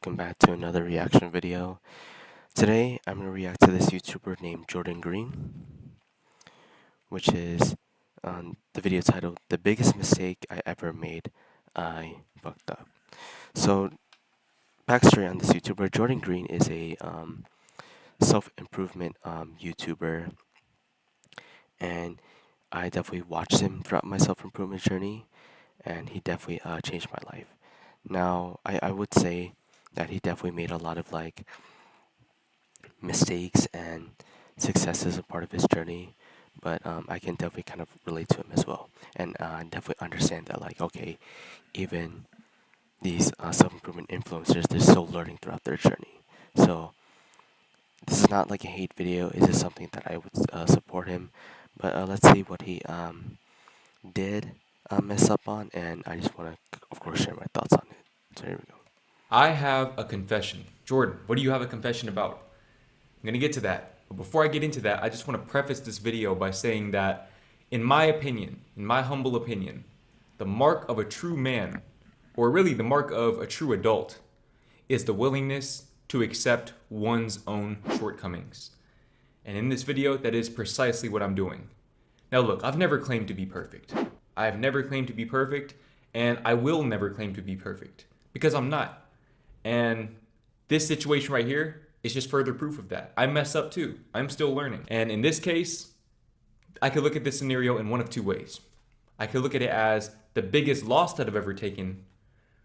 welcome back to another reaction video. Today I'm going to react to this YouTuber named Jordan Green, which is the video titled "The Biggest Mistake I Ever Made, I Fucked Up." So, backstory on this YouTuber: Jordan Green is a self-improvement YouTuber, and I definitely watched him throughout my self-improvement journey, and he definitely changed my life. Now, I would say that he definitely made a lot of mistakes and successes a part of his journey, but I can definitely kind of relate to him as well, and definitely understand that okay, even these self-improvement influencers, they're still learning throughout their journey. So this is not like a hate video. It is something that I would support him, but let's see what he did mess up on, and I just want to, of course, share my thoughts on it. So here we go. I have a confession. Jordan, what do you have a confession about? I'm going to get to that. But before I get into that, I just want to preface this video by saying that, in my opinion, in my humble opinion, the mark of a true man, or really the mark of a true adult, is the willingness to accept one's own shortcomings. And in this video, that is precisely what I'm doing. Now look, I've never claimed to be perfect. I have never claimed to be perfect, and I will never claim to be perfect, because I'm not. And this situation right here is just further proof of that. I mess up too. I'm still learning. And in this case, I could look at this scenario in one of two ways. I could look at it as the biggest loss that I've ever taken,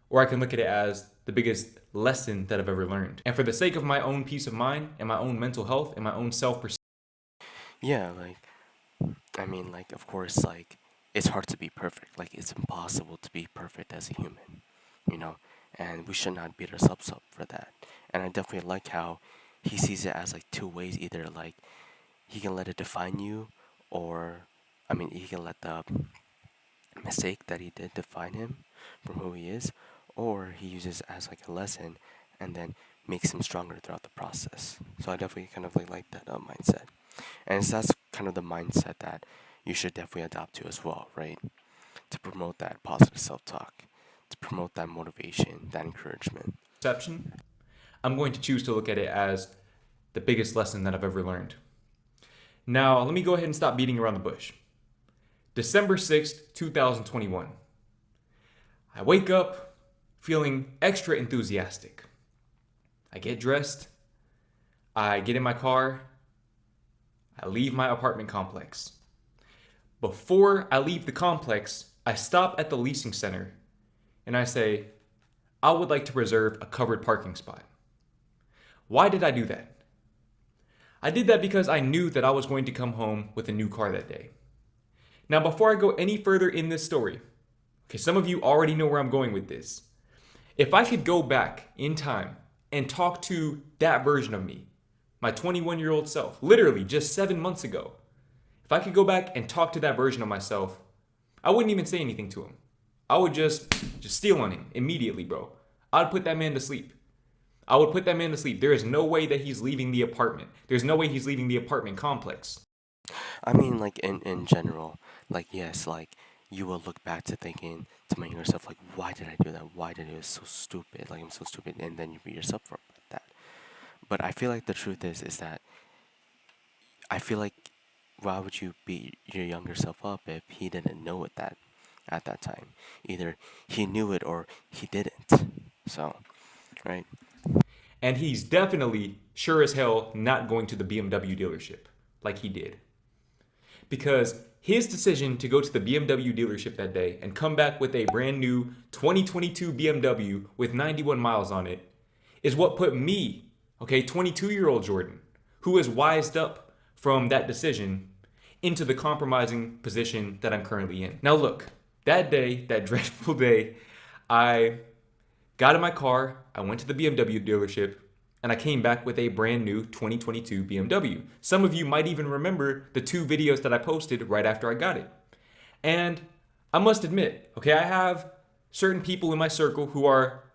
or I can look at it as the biggest lesson that I've ever learned. And for the sake of my own peace of mind and my own mental health and my own self-perception. Yeah, of course, it's hard to be perfect. It's impossible to be perfect as a human, you know, and we should not beat ourselves up for that. And I definitely like how he sees it as two ways. Either he can let it define you, or he can let the mistake that he did define him from who he is, or he uses it as a lesson and then makes him stronger throughout the process. So I definitely kind of like that mindset. And that's kind of the mindset that you should definitely adopt to as well, right? To promote that positive self-talk, to promote that motivation, that encouragement. I'm going to choose to look at it as the biggest lesson that I've ever learned. Now, let me go ahead and stop beating around the bush. December 6th, 2021. I wake up feeling extra enthusiastic. I get dressed, I get in my car, I leave my apartment complex. Before I leave the complex, I stop at the leasing center and I say, I would like to reserve a covered parking spot. Why did I do that? I did that because I knew that I was going to come home with a new car that day. Now, before I go any further in this story, okay, some of you already know where I'm going with this. If I could go back in time and talk to that version of me, my 21-year-old self, literally just 7 months ago, if I could go back and talk to that version of myself, I wouldn't even say anything to him. I would just steal on him immediately, bro. I'd put that man to sleep. I would put that man to sleep. There is no way that he's leaving the apartment. There's no way he's leaving the apartment complex. In general, yes, you will look back to thinking to yourself, why did I do that? Why did I do it? So stupid. I'm so stupid. And then you beat yourself for that. But I feel like the truth is that I feel like, why would you beat your younger self up if he didn't know it at that time? Either he knew it or he didn't. So, right? And he's definitely, sure as hell, not going to the BMW dealership like he did. Because his decision to go to the BMW dealership that day and come back with a brand new 2022 BMW with 91 miles on it is what put me, 22-year-old Jordan, who is wised up from that decision, into the compromising position that I'm currently in. Now look, that day, that dreadful day, I got in my car, I went to the BMW dealership, and I came back with a brand new 2022 BMW. Some of you might even remember the 2 videos that I posted right after I got it. And I must admit, I have certain people in my circle who are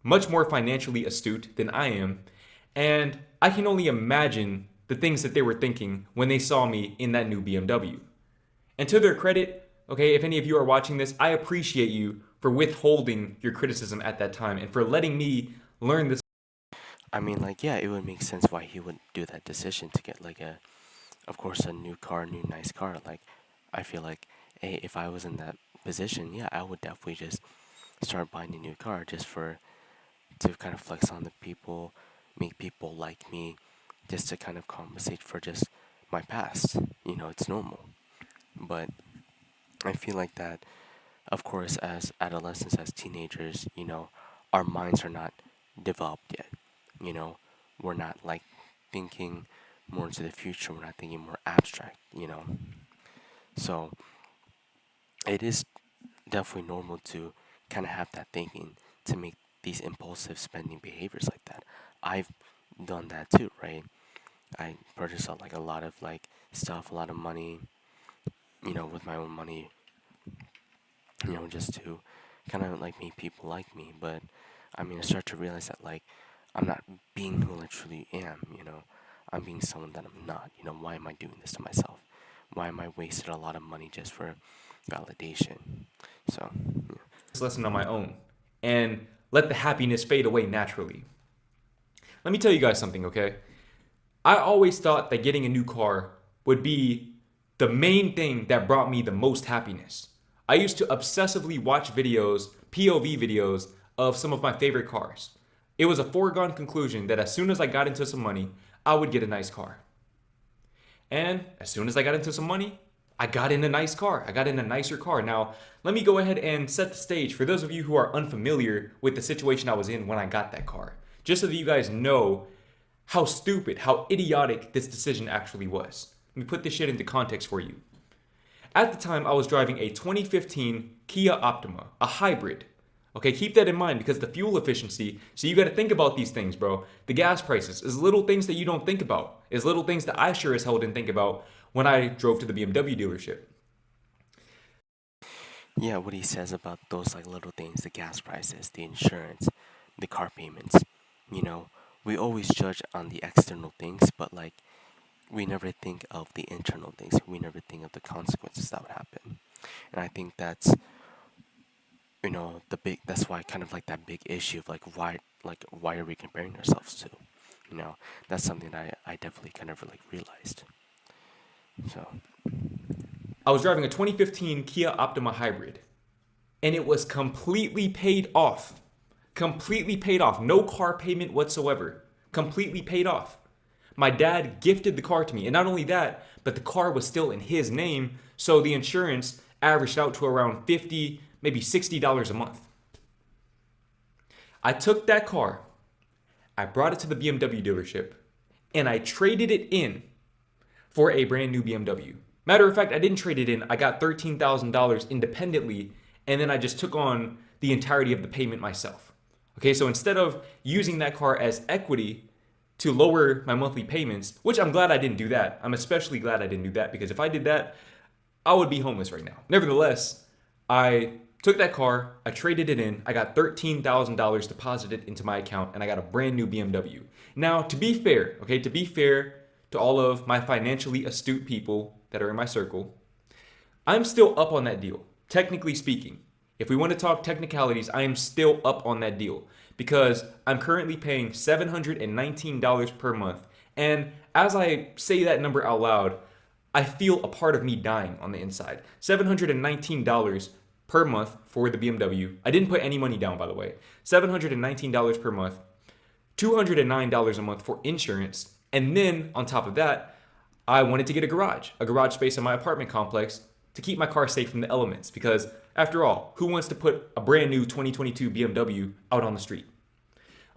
much more financially astute than I am, and I can only imagine the things that they were thinking when they saw me in that new BMW. And to their credit, if any of you are watching this, I appreciate you for withholding your criticism at that time and for letting me learn this I mean, like, yeah, it would make sense why he would do that decision to get like a, of course, a new car, new nice car. Like, I feel like, hey, if I was in that position, yeah, I would definitely just start buying a new car just for to kind of flex on the people, make people like me, just to kind of compensate for just my past. You know, it's normal. But I feel like that, of course, as adolescents, as teenagers, you know, our minds are not developed yet. You know, we're not like thinking more into the future. We're not thinking more abstract. You know, so it is definitely normal to kind of have that thinking to make these impulsive spending behaviors like that. I've done that too, right? I purchased like a lot of like stuff, a lot of money, you know, with my own money, you know, just to kind of like make people like me. But I mean, I start to realize that like I'm not being who I truly am, you know. I'm being someone that I'm not. You know, why am I doing this to myself? Why am I wasting a lot of money just for validation? So, This lesson on my own and let the happiness fade away naturally. Let me tell you guys something, okay? I always thought that getting a new car would be the main thing that brought me the most happiness. I used to obsessively watch videos, POV videos, of some of my favorite cars. It was a foregone conclusion that as soon as I got into some money, I would get a nice car. And as soon as I got into some money, I got in a nice car. I got in a nicer car. Now, let me go ahead and set the stage for those of you who are unfamiliar with the situation I was in when I got that car. Just so that you guys know how stupid, how idiotic this decision actually was. Let me put this shit into context for you. At the time, I was driving a 2015 Kia Optima, a hybrid. Okay, keep that in mind because the fuel efficiency, so you gotta think about these things, bro. The gas prices is little things that you don't think about, is little things that I sure as hell didn't think about when I drove to the BMW dealership. yeah, what he says about those like little things, the gas prices, the insurance, the car payments, you know, we always judge on the external things, but like we never think of the internal things. We never think of the consequences that would happen. And I think that's, you know, the big, that's why kind of like that big issue of like why are we comparing ourselves to? You know, that's something that I definitely kind of like realized. So, I was driving a 2015 Kia Optima hybrid, and it was completely paid off. Completely paid off. No car payment whatsoever. Completely paid off. My dad gifted the car to me, and not only that, but the car was still in his name, so the insurance averaged out to around 50, maybe $60 a month. I took that car, I brought it to the BMW dealership, and I traded it in for a brand new BMW. Matter of fact, I didn't trade it in. I got $13,000 independently, and then I just took on the entirety of the payment myself. Okay, so instead of using that car as equity to lower my monthly payments, which I'm glad I didn't do that. I'm especially glad I didn't do that because if I did that, I would be homeless right now. Nevertheless, I took that car, I traded it in, I got $13,000 deposited into my account, and I got a brand new BMW. Now, to be fair, okay, to be fair to all of my financially astute people that are in my circle, I'm still up on that deal, technically speaking. If we want to talk technicalities, I am still up on that deal because I'm currently paying $719 per month. And as I say that number out loud, I feel a part of me dying on the inside. $719 per month for the BMW. I didn't put any money down, by the way. $719 per month, $209 a month for insurance. And then on top of that, I wanted to get a garage space in my apartment complex to keep my car safe from the elements. Because after all, who wants to put a brand new 2022 BMW out on the street?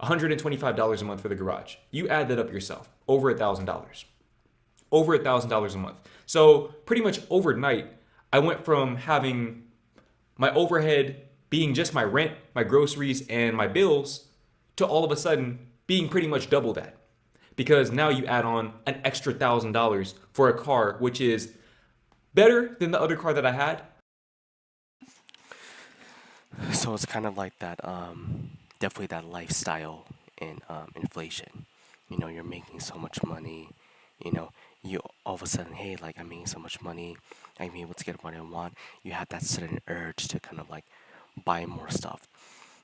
$125 a month for the garage. You add that up yourself, over $1,000. Over $1,000 a month. So pretty much overnight, I went from having my overhead being just my rent, my groceries, and my bills to all of a sudden being pretty much double that. Because now you add on an extra $1,000 for a car, which is better than the other car that I had. so it's kind of like that, definitely that lifestyle in inflation. You know, you're making so much money. You know, you all of a sudden, hey, like I'm making so much money, I'm able to get what I want. You have that sudden urge to kind of like buy more stuff,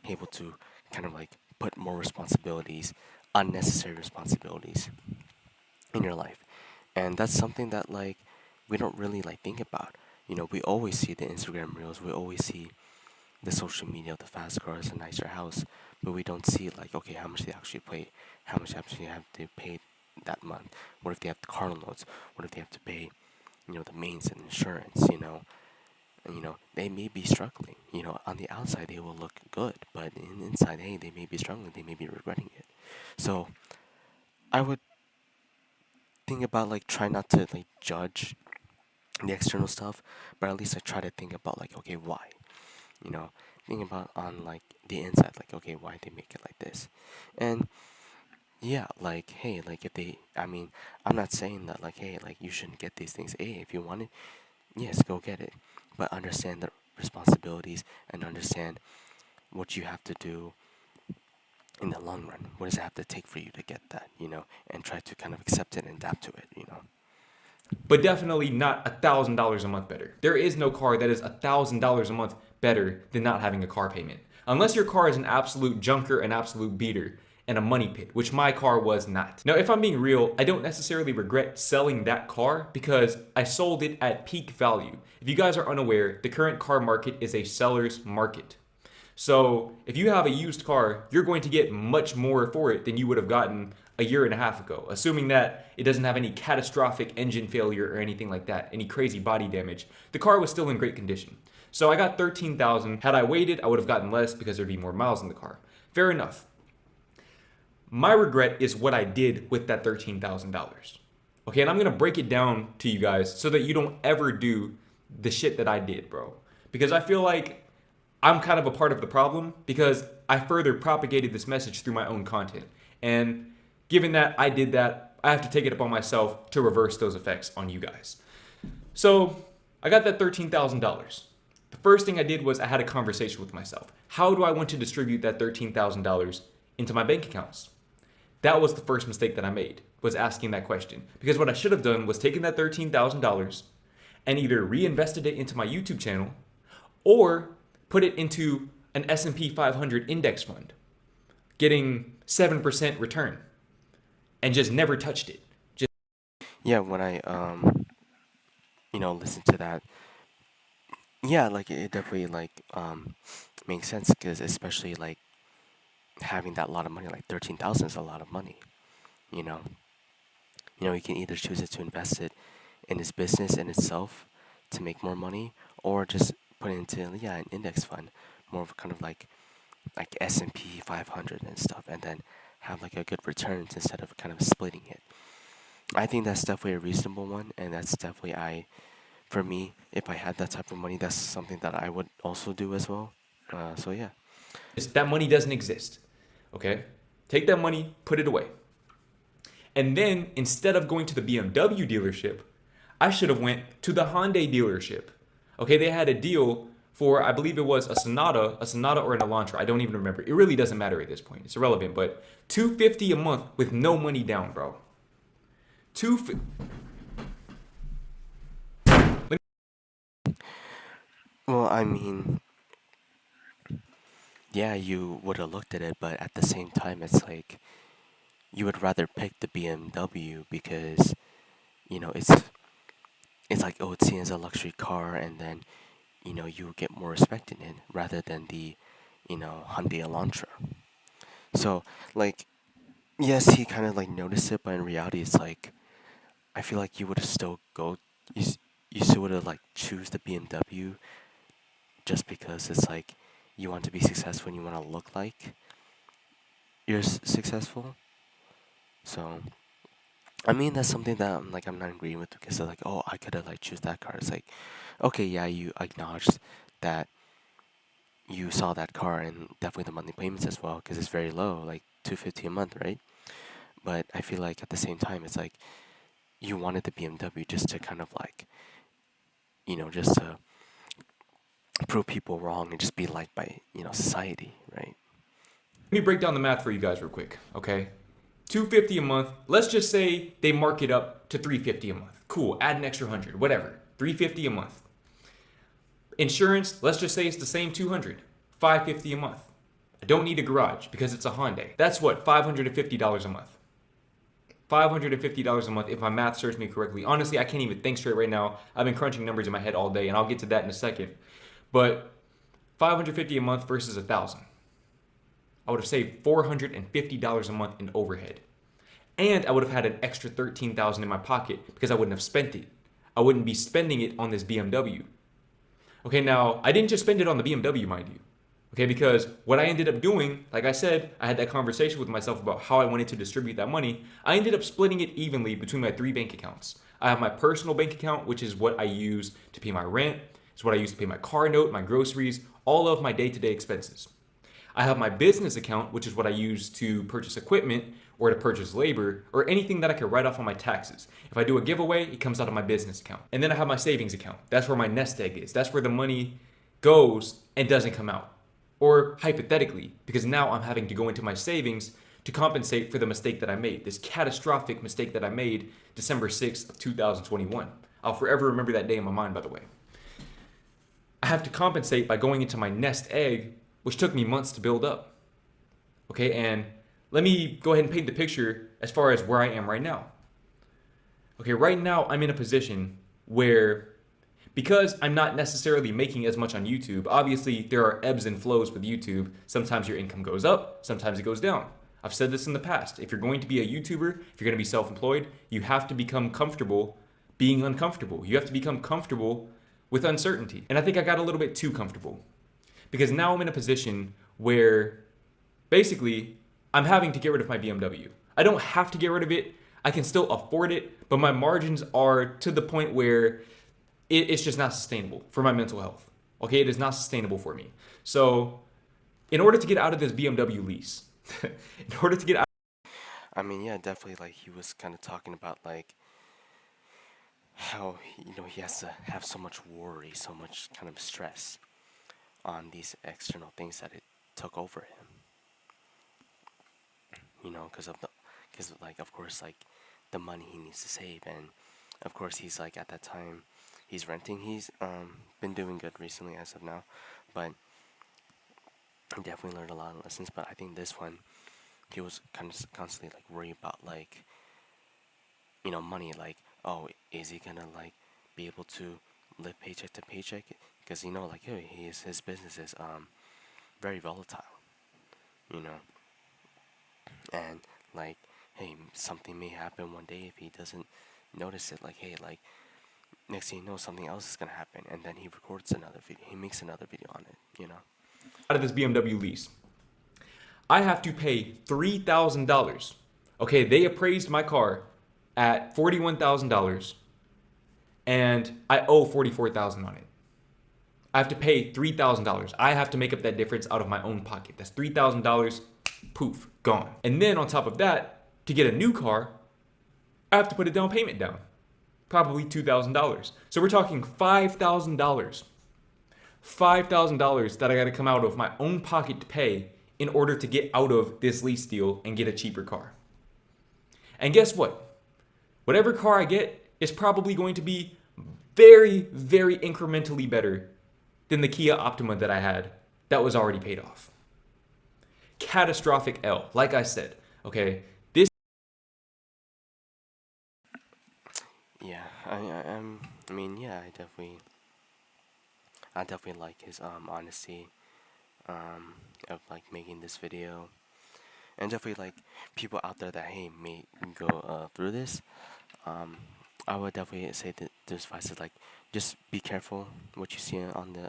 able to kind of like put more responsibilities unnecessary responsibilities in your life. And that's something that like we don't really like think about. We always see the Instagram reels, we always see the social media of the fast cars, a nicer house, but we don't see like, okay, how much they actually pay, how much actually have to pay that month. What if they have the car loans? What if they have to pay, the mains and insurance? And, they may be struggling. On the outside they will look good, but inside, hey, they may be struggling. They may be regretting it. So I would think about like try not to like judge the external stuff, but at least I try to think about like, okay, why? You know, think about on like the inside, like, okay, why they make it like this, and yeah, like, hey, like if they, I mean, I'm not saying that like, hey, like you shouldn't get these things. Hey, if you want it, yes, go get it, but understand the responsibilities and understand what you have to do in the long run. What does it have to take for you to get that, and try to kind of accept it and adapt to it. But definitely not $1,000 a month better. There is no car that is $1,000 a month better than not having a car payment. Unless your car is an absolute junker, an absolute beater, and a money pit, which my car was not. Now, if I'm being real, I don't necessarily regret selling that car because I sold it at peak value. If you guys are unaware, the current car market is a seller's market. So if you have a used car, you're going to get much more for it than you would have gotten a year and a half ago, assuming that it doesn't have any catastrophic engine failure or anything like that, any crazy body damage. The car was still in great condition. So I got 13,000. Had I waited, I would have gotten less because there'd be more miles in the car. Fair enough. My regret is what I did with that $13,000. Okay, and I'm gonna break it down to you guys so that you don't ever do the shit that I did, bro. Because I feel like I'm kind of a part of the problem because I further propagated this message through my own content. And given that I did that, I have to take it upon myself to reverse those effects on you guys. So I got that $13,000. The first thing I did was I had a conversation with myself. How do I want to distribute that $13,000 into my bank accounts? That was the first mistake that I made, was asking that question. Because what I should have done was taken that $13,000 and either reinvested it into my YouTube channel or put it into an S&P 500 index fund, getting 7% return, and just never touched it. Yeah, when I listen to that, yeah, like it definitely like makes sense because especially like having that lot of money, like 13,000 is a lot of money. You know, you can either choose it to invest it in his business in itself to make more money, or just put it into an index fund, more of kind of like S&P 500 and stuff, and then have like a good returns instead of kind of splitting it. I think that's definitely a reasonable one, and that's definitely for me, if I had that type of money, that's something that I would also do as well. So yeah. That money doesn't exist. Okay? Take that money, put it away. And then instead of going to the BMW dealership, I should have went to the Hyundai dealership. Okay, they had a deal for I believe it was a Sonata or an Elantra. I don't even remember. It really doesn't matter at this point. It's irrelevant. But $250 a month with no money down, bro. Two. Well, I mean, yeah, you would have looked at it, but at the same time, it's like you would rather pick the BMW because it's like, oh, it's seen as a luxury car, and then you get more respect in it rather than the Hyundai Elantra. So like, yes, he kind of like noticed it, but in reality, it's like I feel like you would have still go you you still would have like choose the BMW just because it's like you want to be successful and you want to look like you're successful. So I mean that's something that I'm not agreeing with because they're like, oh, I could have like choose that car. It's like, okay, yeah, you acknowledged that you saw that car and definitely the monthly payments as well because it's very low, like 250 a month, right? But I feel like at the same time, it's like you wanted the BMW just to kind of like, just to prove people wrong and just be liked by society, right? Let me break down the math for you guys real quick, okay? 250 a month. Let's just say they mark it up to 350 a month. Cool. Add an extra 100, whatever. 350 a month. Insurance, let's just say it's the same 200. 550 a month. I don't need a garage because it's a Hyundai. That's what, $550 a month. $550 a month if my math serves me correctly. Honestly, I can't even think straight right now. I've been crunching numbers in my head all day, and I'll get to that in a second. But 550 a month versus 1,000. I would have saved $450 a month in overhead. And I would have had an extra 13,000 in my pocket because I wouldn't have spent it. I wouldn't be spending it on this BMW. Okay, now I didn't just spend it on the BMW, mind you. Okay, because what I ended up doing, like I said, I had that conversation with myself about how I wanted to distribute that money. I ended up splitting it evenly between my three bank accounts. I have my personal bank account, which is what I use to pay my rent, it's what I use to pay my car note, my groceries, all of my day to day expenses. I have my business account, which is what I use to purchase equipment or to purchase labor or anything that I can write off on my taxes. If I do a giveaway, it comes out of my business account. And then I have my savings account. That's where my nest egg is. That's where the money goes and doesn't come out. Or hypothetically, because now I'm having to go into my savings to compensate for the mistake that I made, this catastrophic mistake that I made December 6th of 2021. I'll forever remember that day in my mind, by the way. I have to compensate by going into my nest egg, which took me months to build up. Okay, and let me go ahead and paint the picture as far as where I am right now. Okay, right now I'm in a position where, because I'm not necessarily making as much on YouTube, obviously there are ebbs and flows with YouTube. Sometimes your income goes up, sometimes it goes down. I've said this in the past. If you're going to be a YouTuber, if you're going to be self employed, you have to become comfortable being uncomfortable. You have to become comfortable with uncertainty. And I think I got a little bit too comfortable because now I'm in a position where basically I'm having to get rid of my BMW. I don't have to get rid of it. I can still afford it, but my margins are to the point where it's just not sustainable for my mental health. Okay, it is not sustainable for me. So, in order to get out of this BMW lease, in order to get out, I mean, yeah, definitely. Like he was kind of talking about like how he has to have so much worry, so much kind of stress on these external things that it took over him. Because of because like of course like the money he needs to save, and of course he's like at that time he's renting. He's been doing good recently as of now, but he definitely learned a lot of lessons. But I think this one he was kind of constantly like worried about like money, like, oh, is he gonna like be able to live paycheck to paycheck? Because like his business is very volatile, you know and like, hey, something may happen one day if he doesn't notice it. Like, hey, like next thing you know, something else is gonna happen, and then he records another video, he makes another video on it. of this BMW lease, I have to pay $3,000. Okay, they appraised my car at $41,000 and I owe $44,000 on it. I have to pay $3,000. I have to make up that difference out of my own pocket. That's $3,000, poof, gone. And then on top of that, to get a new car, I have to put a down payment down, probably $2,000. So we're talking $5,000. $5,000 that I got to come out of my own pocket to pay in order to get out of this lease deal and get a cheaper car. And guess what? Whatever car I get is probably going to be very, very incrementally better than the Kia Optima that I had that was already paid off. Catastrophic L. Like I said, okay, this. Yeah, I mean, yeah, I definitely like his honesty of like making this video, and definitely like people out there that, hey, may go through this. um I would definitely say that this advice is like, just be careful what you see on the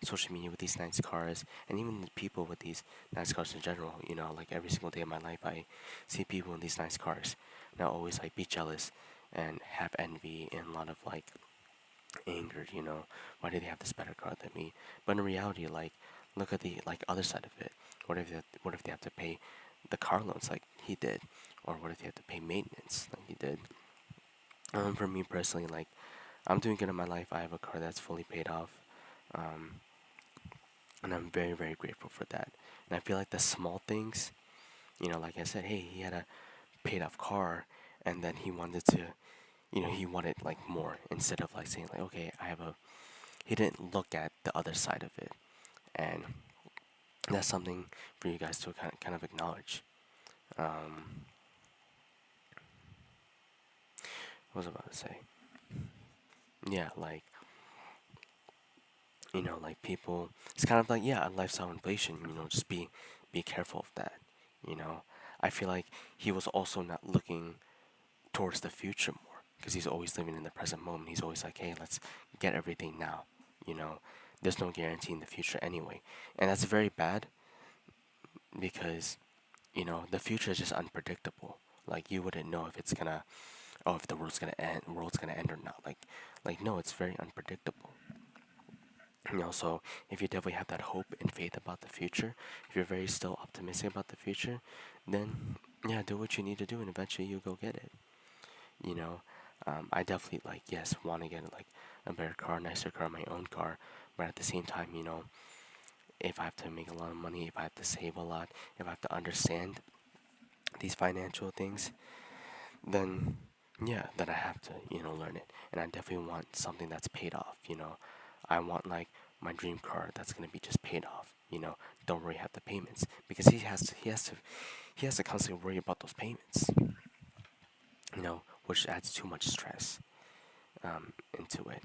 social media with these nice cars, and even the people with these nice cars in general. Like every single day of my life I see people in these nice cars, and I always like be jealous and have envy and a lot of like anger. Why do they have this better car than me? But in reality, like, look at the like other side of it. What if they have to pay the car loans like he did, or what if they have to pay maintenance like he did? For me personally, like, I'm doing good in my life. I have a car that's fully paid off, um, and I'm very very grateful for that. And I feel like the small things, like I said, hey, he had a paid off car, and then he wanted to, he wanted like more, instead of like saying like, okay, I have a. He didn't look at the other side of it, and That's something for you guys to kind of acknowledge. Um, what was I about to say? Yeah, like, like people, it's kind of like, yeah, lifestyle inflation, just be careful of that, you know. I feel like he was also not looking towards the future more because he's always living in the present moment. He's always like, hey, let's get everything now, you know. There's no guarantee in the future anyway. And that's very bad because, the future is just unpredictable. Like you wouldn't know if it's gonna, oh, if the world's gonna end or not. Like no, it's very unpredictable. So if you definitely have that hope and faith about the future, if you're very still optimistic about the future, then yeah, do what you need to do, and eventually you go get it. You know, I definitely like yes want to get like a better car, nicer car, my own car, but at the same time, if I have to make a lot of money, if I have to save a lot, if I have to understand these financial things, then yeah, then I have to learn it, and I definitely want something that's paid off. I want like my dream car that's gonna be just paid off. Don't worry have the payments because he has to constantly worry about those payments. Which adds too much stress into it.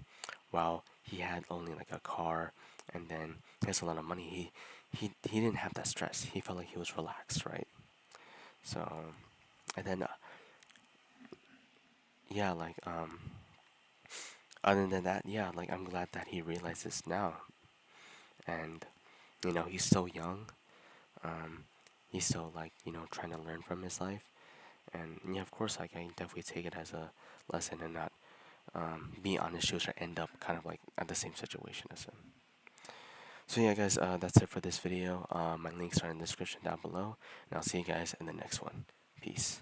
While he had only like a car, and then he has a lot of money, he didn't have that stress. He felt like he was relaxed, right? So, and then yeah, like other than that, yeah, like I'm glad that he realizes now, and he's still young. Um, he's still like trying to learn from his life, and yeah, of course, like I definitely take it as a lesson and not be on his shoes or end up kind of like at the same situation as him. So yeah, guys, that's it for this video. My links are in the description down below, and I'll see you guys in the next one. Peace.